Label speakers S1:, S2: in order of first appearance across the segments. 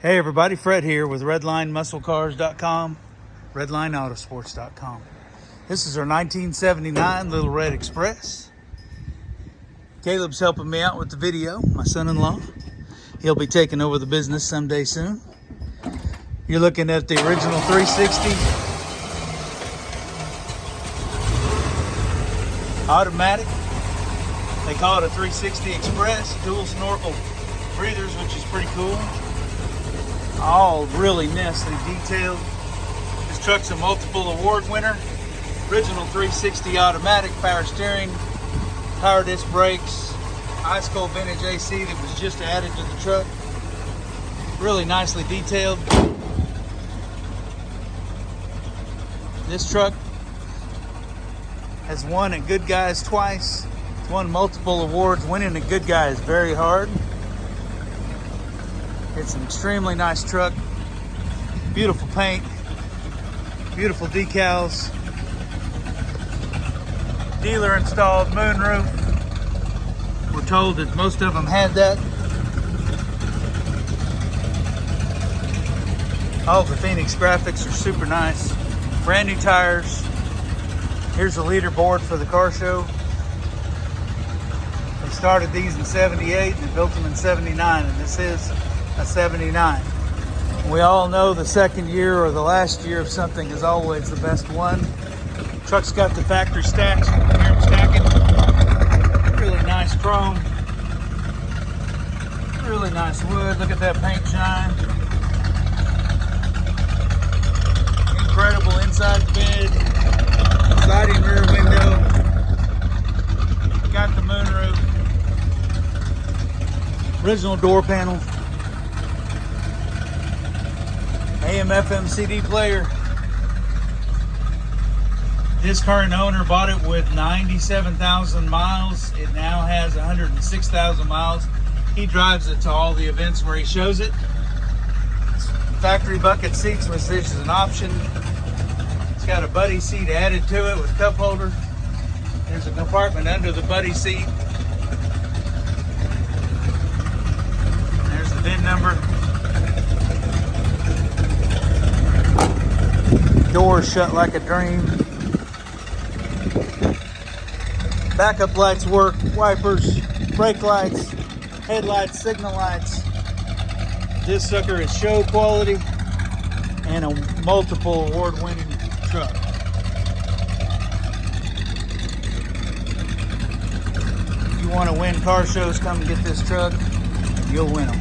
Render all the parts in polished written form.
S1: Hey everybody, Fred here with redlinemusclecars.com, redlineautosports.com. This is our 1979 Little Red Express. Caleb's helping me out with the video, my son-in-law. He'll be taking over the business someday soon. You're looking at the original 360 automatic. They call it a 360 Express, dual snorkel breathers, which is pretty cool. All really nicely detailed. This truck's a multiple award winner. Original 360 automatic, power steering, power disc brakes, ice cold vintage AC that was just added to the truck. Really nicely detailed. This truck has won at Good Guys twice. It's won multiple awards. Winning at Good Guys very hard. It's an extremely nice truck. Beautiful paint, beautiful decals, dealer installed moonroof. We're told that most of them had that. All the Phoenix graphics are super nice. Brand new tires. Here's the leaderboard for the car show. They started these in 78 and they built them in 79, and this is a 79. We all know the second year or the last year of something is always the best one. Truck's got the factory stacks. You can hear them stacking. Really nice chrome. Really nice wood. Look at that paint shine. Incredible inside the bed. Sliding rear window. Got the moonroof. Original door panel. AM/FM CD player. This current owner bought it with 97,000 miles. It now has 106,000 miles. He drives it to all the events where he shows it. Factory bucket seats, which this is an option. It's got a buddy seat added to it with cup holder. There's a compartment under the buddy seat. There's the VIN number. Doors shut like a dream. Backup lights work, wipers, brake lights, headlights, signal lights. This sucker is show quality and a multiple award-winning truck. If you want to win car shows, come and get this truck. You'll win them.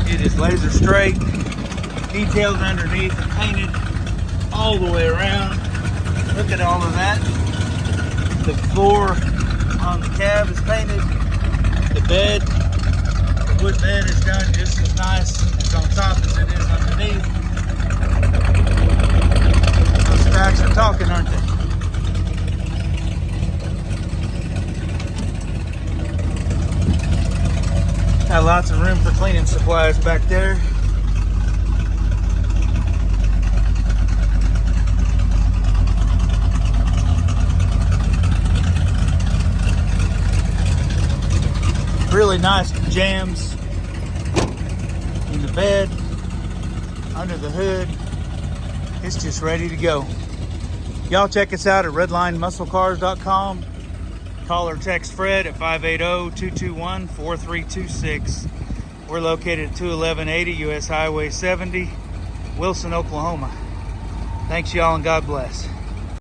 S1: It is laser straight. Detailed underneath and painted all the way around. Look at all of that. The floor on the cab is painted. The bed, the wood bed is done just as nice as on top as it is underneath. Those stacks are talking, aren't they? Got lots of room for cleaning supplies back there. Really nice jams in the bed, under the hood. It's just ready to go. Y'all check us out at redlinemusclecars.com. Call or text Fred at 580-221-4326. We're located at 21180 US Highway 70, Wilson, Oklahoma. Thanks y'all and God bless.